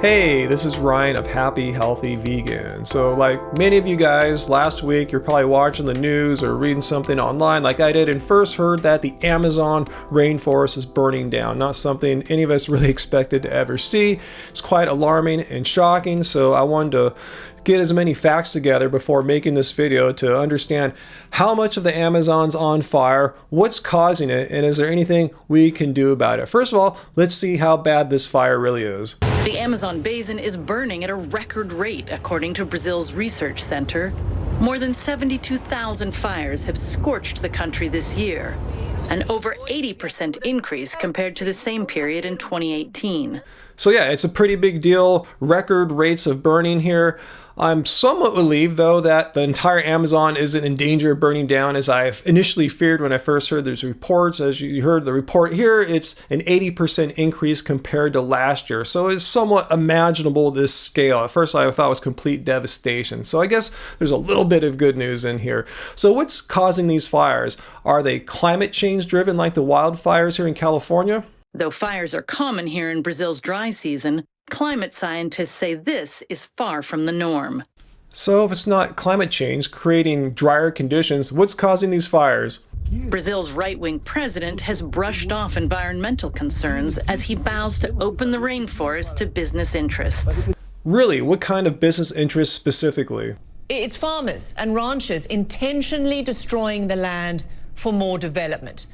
Hey, this is Ryan of Happy Healthy Vegan. So like many of you guys, last week you're probably watching the news or reading something online like I did and first heard that the Amazon rainforest is burning down. Not something any of us really expected to ever see. It's quite alarming and shocking, so I wanted to get as many facts together before making this video to understand how much of the Amazon's on fire, what's causing it, and is there anything we can do about it. First of all, let's see how bad this fire really is. The Amazon basin is burning at a record rate, according to Brazil's research center. More than 72,000 fires have scorched the country this year, an over 80% increase compared to the same period in 2018. So yeah, it's a pretty big deal, record rates of burning here. I'm somewhat relieved, though, that the entire Amazon isn't in danger of burning down, as I initially feared when I first heard these reports. As you heard the report here, it's an 80% increase compared to last year. So it's somewhat imaginable, this scale. At first, I thought it was complete devastation. So I guess there's a little bit of good news in here. So what's causing these fires? Are they climate change driven like the wildfires here in California? Though fires are common here in Brazil's dry season, climate scientists say this is far from the norm. So if it's not climate change creating drier conditions, what's causing these fires? Brazil's right-wing president has brushed off environmental concerns as he vows to open the rainforest to business interests. Really, what kind of business interests specifically? It's farmers and ranchers intentionally destroying the land for more development.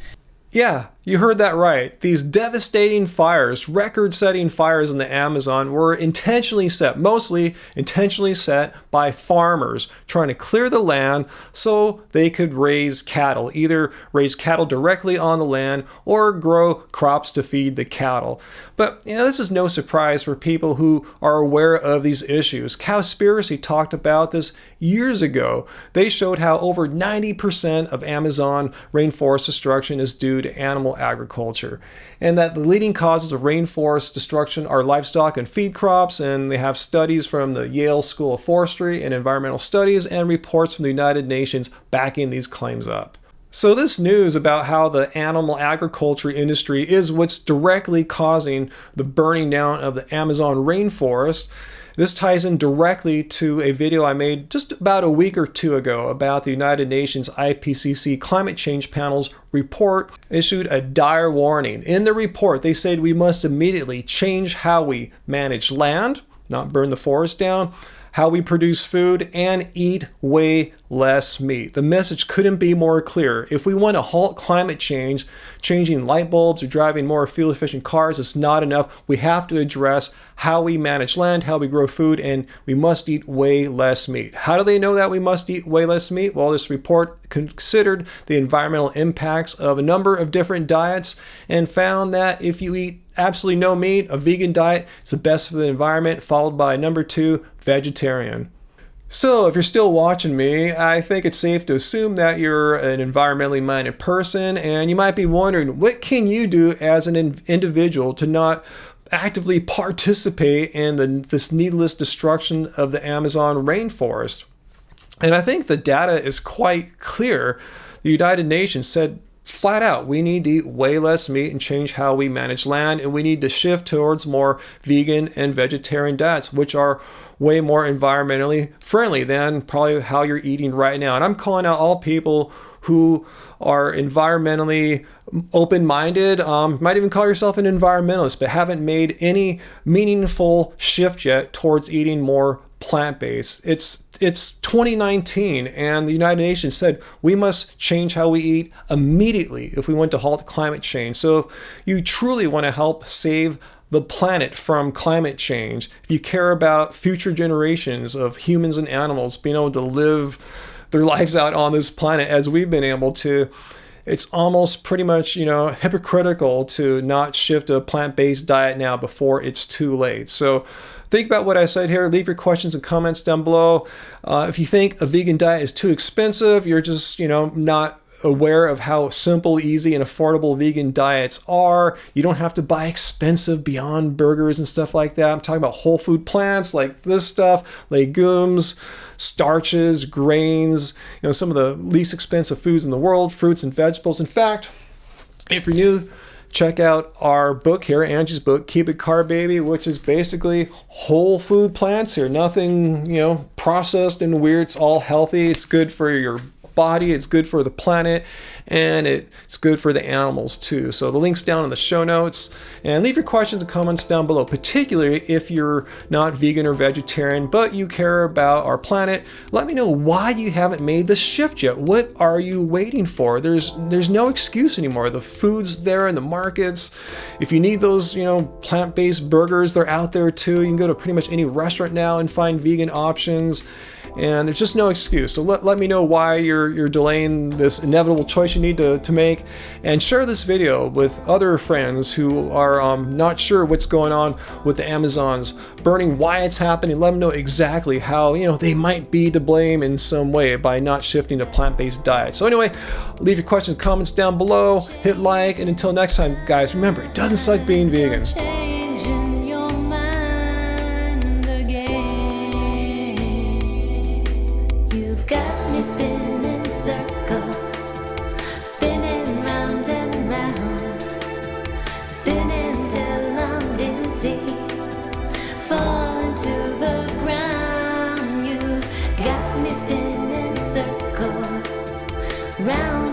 Yeah, you heard that right. These devastating fires, record-setting fires in the Amazon were intentionally set, mostly intentionally set by farmers trying to clear the land so they could raise cattle, either raise cattle directly on the land or grow crops to feed the cattle. But this is no surprise for people who are aware of these issues. Cowspiracy talked about this years ago. They showed how over 90% of Amazon rainforest destruction is due to animal agriculture, and that the leading causes of rainforest destruction are livestock and feed crops, and they have studies from the Yale School of Forestry and Environmental Studies and reports from the United Nations backing these claims up. So this news about how the animal agriculture industry is what's directly causing the burning down of the Amazon rainforest, this ties in directly to a video I made just about a week or two ago about the United Nations IPCC Climate Change Panel's report issued a dire warning. In the report, they said we must immediately change how we manage land, not burn the forest down, how we produce food, and eat way less meat. The message couldn't be more clear. If we want to halt climate change, changing light bulbs or driving more fuel-efficient cars is not enough. We have to address how we manage land, how we grow food, and we must eat way less meat. How do they know that we must eat way less meat? Well, this report considered the environmental impacts of a number of different diets and found that if you eat absolutely no meat, a vegan diet is the best for the environment, followed by number 2, vegetarian. So if you're still watching me, I think it's safe to assume that you're an environmentally minded person, and you might be wondering, what can you do as an individual to not actively participate in this needless destruction of the Amazon rainforest? And I think the data is quite clear. The United Nations said flat out, we need to eat way less meat and change how we manage land, and we need to shift towards more vegan and vegetarian diets, which are way more environmentally friendly than probably how you're eating right now. And I'm calling out all people who are environmentally open-minded, might even call yourself an environmentalist, but haven't made any meaningful shift yet towards eating more plant-based. It's 2019, and the United Nations said we must change how we eat immediately if we want to halt climate change. So if you truly want to help save the planet from climate change, if you care about future generations of humans and animals being able to live their lives out on this planet as we've been able to, it's almost pretty much, hypocritical to not shift to a plant-based diet now before it's too late. So think about what I said here. Leave your questions and comments down below. If you think a vegan diet is too expensive, you're just, not aware of how simple, easy, and affordable vegan diets are. You don't have to buy expensive Beyond Burgers and stuff like that. I'm talking about whole food plants like this stuff, legumes, starches, grains, some of the least expensive foods in the world, fruits and vegetables. In fact, if you're new check out our book here, Angie's book, Keep It Carb Baby, which is basically whole food plants here. Nothing, processed and weird. It's all healthy. It's good for your body, it's good for the planet, and it's good for the animals too. So the link's down in the show notes, and leave your questions and comments down below, particularly if you're not vegan or vegetarian but you care about our planet. Let me know why you haven't made the shift yet. What are you waiting for? There's no excuse anymore. The food's there in the markets. If you need those plant-based burgers, they're out there too. You can go to pretty much any restaurant now and find vegan options, and there's just no excuse. So let me know why you're delaying this inevitable choice you need to make, and share this video with other friends who are not sure what's going on with the Amazons burning, why it's happening. Let them know exactly how they might be to blame in some way by not shifting to plant-based diet. So anyway, leave your questions and comments down below, hit like, and until next time guys, remember, it doesn't suck being vegan. Got me spinning circles, spinning round and round, spinning till I'm dizzy, falling to the ground. You've got me spinning circles round